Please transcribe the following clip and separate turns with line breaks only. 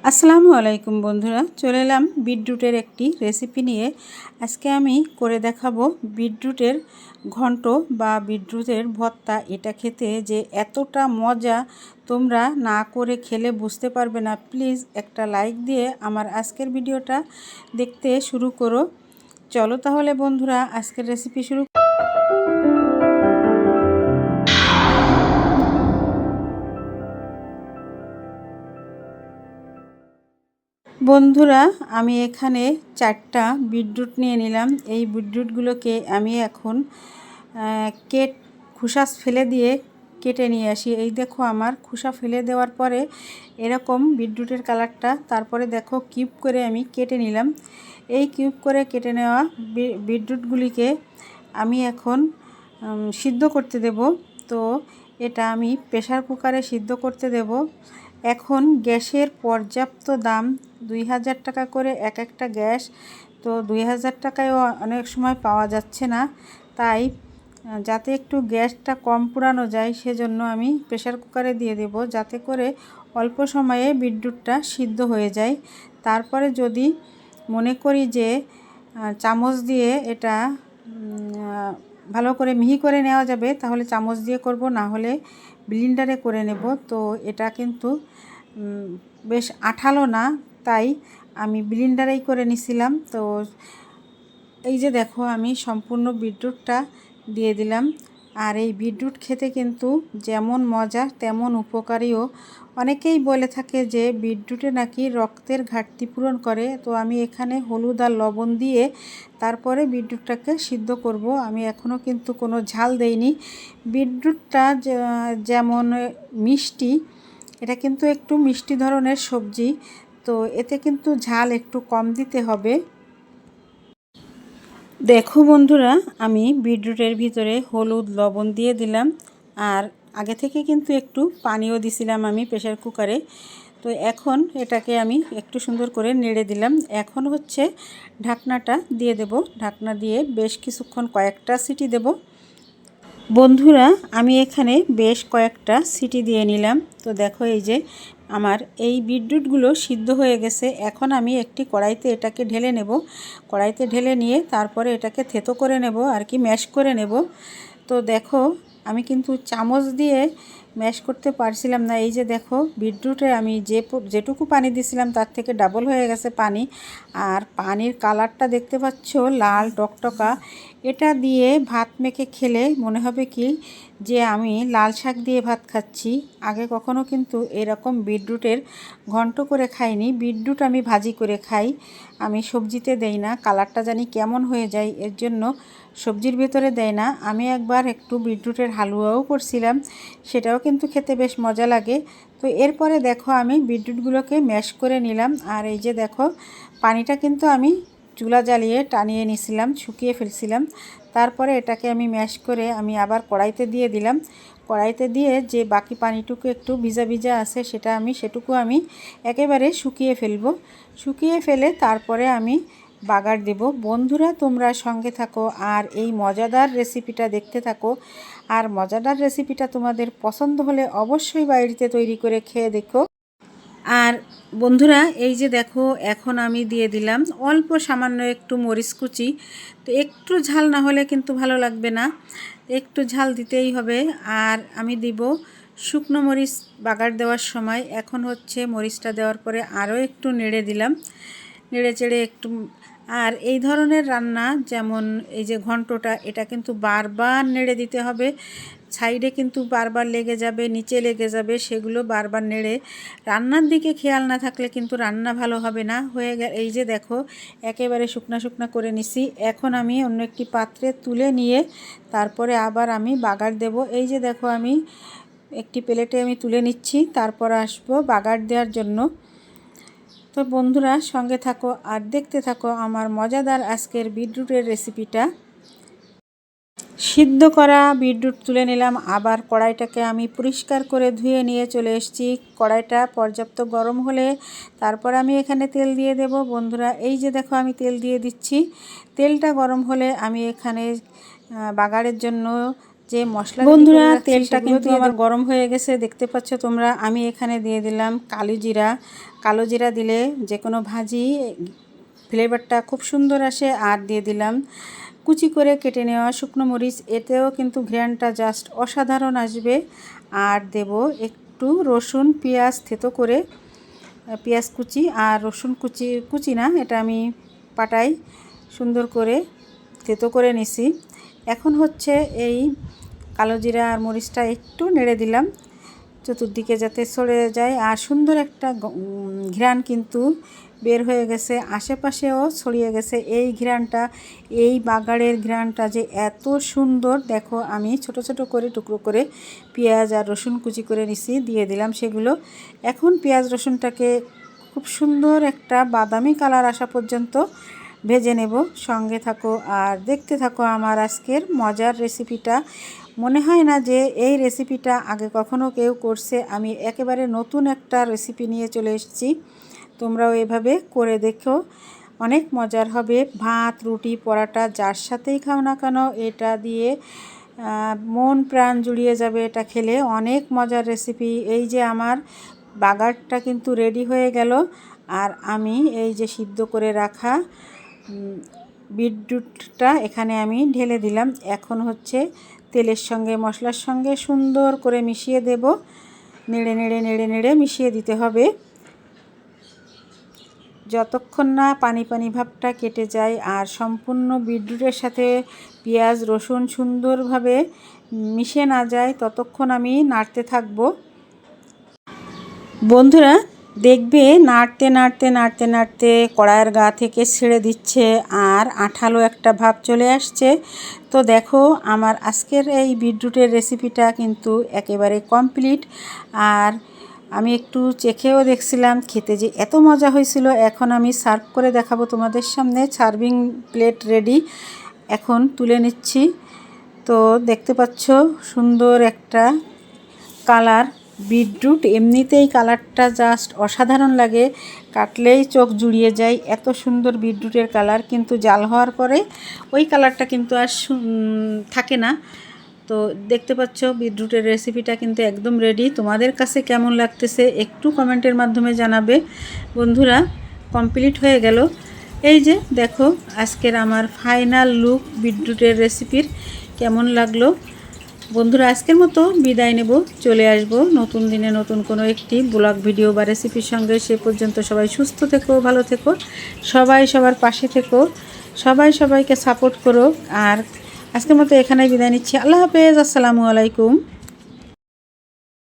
আসসালামু আলাইকুম বন্ধুরা, চলে এলাম বিটরুটের একটি রেসিপি নিয়ে। আজকে আমি করে দেখাবো বিটরুটের ঘন্ট বা বিটরুটের ভর্তা। এটা খেতে যে এতটা মজা, তোমরা না করে খেলে বুঝতে পারবে না। প্লিজ একটা লাইক দিয়ে আমার আজকের ভিডিওটা দেখতে শুরু করো। চলো তাহলে বন্ধুরা, আজকের রেসিপি শুরু। বন্ধুরা, আমি এখানে 4টা বিটরুট নিয়ে নিলাম। এই বিটরুটগুলোকে আমি এখন খোসা ফেলে দিয়ে কেটে নিয়ে আসি। এই দেখো, আমার খোসা ফেলে দেওয়ার পরে এরকম বিটরুটের কালারটা। তারপরে দেখো, কিউব করে আমি কেটে নিলাম। এই কিউব করে কেটে নেওয়া বিটরুটগুলিকে আমি এখন সিদ্ধ করতে দেব। তো এটা আমি প্রেসার কুকারে সিদ্ধ করতে দেব। এখন গ্যাসের পর্যাপ্ত দাম, 2000 টাকা করে এক একটা গ্যাস। তো 2000 টাকায়ও অনেক সময় পাওয়া যাচ্ছে না, তাই যাতে একটু গ্যাসটা কম পোড়ানো যায় সেজন্য আমি প্রেসার কুকারে দিয়ে দেব, যাতে করে অল্প সময়ে বিটরুটটা সিদ্ধ হয়ে যায়। তারপরে যদি মনে করি যে চামচ দিয়ে এটা ভালো করে মিহি করে নেওয়া যাবে, তাহলে চামচ দিয়ে করব, না হলে ব্লেন্ডারে করে নেব। তো এটা কিন্তু বেশ আঠালো না, তাই আমি ব্লেন্ডারেই করে নিছিলাম। তো এই যে দেখো, আমি সম্পূর্ণ বিটরুটটা দিয়ে দিলাম। আর এই বিটরুট খেতে কিন্তু যেমন মজা তেমন উপকারীও। অনেকেই বলে থাকে যে বিটরুটে নাকি রক্তের ঘাটতি পূরণ করে। তো আমি এখানে হলুদ আর লবণ দিয়ে তারপরে বিটরুটটাকে সিদ্ধ করব। আমি এখনও কিন্তু কোনো ঝাল দেইনি। বিটরুটটা যেমন মিষ্টি, এটা কিন্তু একটু মিষ্টি ধরনের সবজি, তো এতে কিন্তু ঝাল একটু কম দিতে হবে। দেখো বন্ধুরা, আমি বিটরুটের ভিতরে হলুদ লবণ দিয়ে দিলাম, আর আগে থেকে কিন্তু একটু পানিও দিছিলাম আমি প্রেসার কুকারে। তো এখন এটাকে আমি একটু সুন্দর করে নেড়ে দিলাম। এখন হচ্ছে ঢাকনাটা দিয়ে দেব। ঢাকনা দিয়ে বেশ কিছুক্ষণ কয়েকটা সিটি দেব। বন্ধুরা, আমি এখানে বেশ কয়েকটা সিটি দিয়ে নিলাম। তো দেখো, এই যে আমার এই বিটরুটগুলো সিদ্ধ হয়ে গেছে। এখন আমি একটি কড়াইতে এটাকে ঢেলে নেব। কড়াইতে ঢেলে নিয়ে তারপরে এটাকে থেতো করে নেব, আর কি ম্যাশ করে নেব। তো দেখো, আমি কিন্তু চামচ দিয়ে ম্যাশ করতে পারছিলাম না। এই যে দেখো, বিটরুটে আমি যেটুকু পানি দিয়েছিলাম তার থেকে ডাবল হয়ে গেছে পানি। আর পানির কালারটা দেখতে পাচ্ছ, লাল টকটকা। এটা দিয়ে ভাত মেখে খেলে মনে হবে কি যে আমি লাল শাক দিয়ে ভাত খাচ্ছি। আগে কখনো কিন্তু এরকম বিটরুটের ঘন্ট করে খাইনি। বিটরুট আমি ভাজি করে খাই, আমি সবজিতে দেই না। কালারটা জানি কেমন হয়ে যায়, এর জন্য সবজির ভেতরে দেয় না। আমি একবার একটু বিটরুটের হালুয়াও করছিলাম, সেটাও কিন্তু খেতে বেশ মজা লাগে। তো এরপরে দেখো, আমি বিটরুটগুলোকে ম্যাশ করে নিলাম। আর এই যে দেখো, পানিটা কিন্তু আমি চুলা জ্বালিয়ে টানিয়ে নিছিলাম, শুকিয়ে ফেলছিলাম। তারপরে এটাকে আমি ম্যাশ করে আমি আবার কড়াইতে দিয়ে দিলাম। কড়াইতে দিয়ে যে বাকি পানিটুকু একটু ভিজা ভিজা আছে, সেটুকু আমি একেবারে শুকিয়ে ফেলবো। শুকিয়ে ফেলে তারপরে আমি বাগার দেব। বন্ধুরা, তোমরা সঙ্গে থাকো আর এই মজাদার রেসিপিটা দেখতে থাকো। আর মজাদার রেসিপিটা তোমাদের পছন্দ হলে অবশ্যই বাড়িতে তৈরি করে খেয়ে দেখো। আর বন্ধুরা, এই যে দেখো, এখন আমি দিয়ে দিলাম অল্প সামান্য একটু মরিচ কুচি। তো একটু ঝাল না হলে কিন্তু ভালো লাগবে না, একটু ঝাল দিতেই হবে। আর আমি দিব শুকনো মরিচ বাগার দেওয়ার সময়। এখন হচ্ছে মরিচটা দেওয়ার পরে আরও একটু নেড়ে দিলাম, নেড়ে চেড়ে একটু। আর এই ধরনের রান্না, যেমন এই যে ঘন্টটা, এটা কিন্তু বারবার নেড়ে দিতে হবে। সাইডে কিন্তু বারবার লেগে যাবে, নিচে লেগে যাবে, সেগুলো বারবার নেড়ে। রান্নার দিকে খেয়াল না থাকলে কিন্তু রান্না ভালো হবে না। হয়ে গেল, এই যে দেখো, একেবারে শুকনা শুকনা করে নিছি। এখন আমি অন্য একটি পাত্রে তুলে নিয়ে তারপরে আবার আমি বাগার দেব। এই যে দেখো, আমি একটি প্লেটে আমি তুলে নিচ্ছি, তারপর আসবো বাগার দেওয়ার জন্য। তো বন্ধুরা, সঙ্গে থাকো আর দেখতে থাকো আমার মজাদার আজকের বিটরুটের রেসিপিটা। সিদ্ধ করা বিটরুট তুলে নিলাম। আবার কড়াইটাকে আমি পরিষ্কার করে ধুয়ে নিয়ে চলে এসেছি। কড়াইটা পর্যাপ্ত গরম হলে তারপর আমি এখানে তেল দিয়ে দেব। বন্ধুরা, এই যে দেখো, আমি তেল দিয়ে দিচ্ছি। তেলটা গরম হলে আমি এখানে বাগারের জন্য যে মশলা। বন্ধুরা তেলটা কিন্তু আমার গরম হয়ে গেছে, দেখতে পাচ্ছ তোমরা। আমি এখানে দিয়ে দিলাম কালো জিরা দিলে যে কোনো ভাজি ফ্লেভারটা খুব সুন্দর আসে। আর দিয়ে দিলাম কুচি করে কেটে নেওয়া শুকনো মরিচ, এতেও কিন্তু ঘ্রাণটা জাস্ট অসাধারণ আসবে। আর দেব একটু রসুন পেঁয়াজ থেতো করে, পেঁয়াজ কুচি আর রসুন কুচি না, এটা আমি পাটাই সুন্দর করে থেতো করে নিছি। এখন হচ্ছে এই কালো জিরা আর মরিচটা একটু নেড়ে দিলাম চতুর্দিকে যাতে ছড়ে যায়। আর সুন্দর একটা ঘ্রাণ কিন্তু বের হয়ে গেছে, আশেপাশেও ছড়িয়ে গেছে এই ঘ্রাণটা। এই বাগারের ঘ্রাণটা যে এত সুন্দর, দেখো আমি ছোট ছোট করে টুকরো করে পেঁয়াজ আর রসুন কুচি করে নিছি, দিয়ে দিলাম সেগুলো। এখন পেঁয়াজ রসুনটাকে খুব সুন্দর একটা বাদামি কালার আসা পর্যন্ত ভেজে নেব। সঙ্গে থাকো আর দেখতে থাকো আমার আজকের মজার রেসিপিটা। মনে হয় না যে এই রেসিপিটা আগে কখনো কেউ করছে। আমি একেবারে নতুন একটা রেসিপি নিয়ে চলে এসেছি, তোমরাও এভাবে করে দেখো, অনেক মজার হবে। ভাত রুটি পরাটা যার সাথেই খাও না কেন, এটা দিয়ে মন প্রাণ জুড়িয়ে যাবে। এটা খেলে অনেক মজার রেসিপি। এই যে আমার বাগারটা কিন্তু রেডি হয়ে গেল। আর আমি এই যে সিদ্ধ করে রাখা বিটরুটটা এখানে আমি ঢেলে দিলাম। এখন হচ্ছে তেলের সঙ্গে মশলার সঙ্গে সুন্দর করে মিশিয়ে দেব। নেড়ে নেড়ে নেড়ে নেড়ে মিশিয়ে দিতে হবে যতক্ষণ না পানি পানি ভাবটা কেটে যায় আর সম্পূর্ণ বিটরুটের সাথে পেঁয়াজ রসুন সুন্দরভাবে মিশে না যায়, ততক্ষণ আমি নাড়তে থাকব। বন্ধুরা দেখবে নাড়তে নাড়তে নাড়তে নাড়তে কড়াইয়ের গা থেকে ছেড়ে দিচ্ছে আর আঠালো একটা ভাব চলে আসছে। তো দেখো আমার আজকের এই বিটরুটের রেসিপিটা কিন্তু একেবারে কমপ্লিট। আর আমি একটু চেখেও দেখছিলাম, খেতে যে এত মজা হয়েছিল। এখন আমি সার্ভ করে দেখাবো তোমাদের সামনে। সার্ভিং প্লেট রেডি, এখন তুলে নিচ্ছি। তো দেখতে পাচ্ছ সুন্দর একটা কালার। বিটরুট এমনিতেই কালারটা জাস্ট অসাধারণ লাগে, কাটলেই চোখ জুড়িয়ে যায়, এত সুন্দর বিটরুটের কালার। কিন্তু জাল হওয়ার পরে ওই কালারটা কিন্তু আর থাকে না। তো দেখতে পাচ্ছ বিটরুটের রেসিপিটা কিন্তু একদম রেডি। তোমাদের কাছে কেমন লাগতেছে একটু কমেন্টের মাধ্যমে জানাবে। বন্ধুরা কমপ্লিট হয়ে গেল। এই যে দেখো আজকের আমার ফাইনাল লুক বিটরুটের রেসিপির। কেমন লাগলো বন্ধুরা? আজকের মতো বিদায় নেব, চলে আসব নতুন দিনে নতুন কোনো একটি ব্লগ ভিডিও বা রেসিপির সঙ্গে। সে পর্যন্ত সবাই সুস্থ থেকো, ভালো থেকো, সবাই সবার পাশে থেকো, সবাই সবাইকে সাপোর্ট করো। আর আজকের মতো এখানেই বিদায় নিচ্ছি। আল্লাহ হাফেজ, আসসালামু আলাইকুম।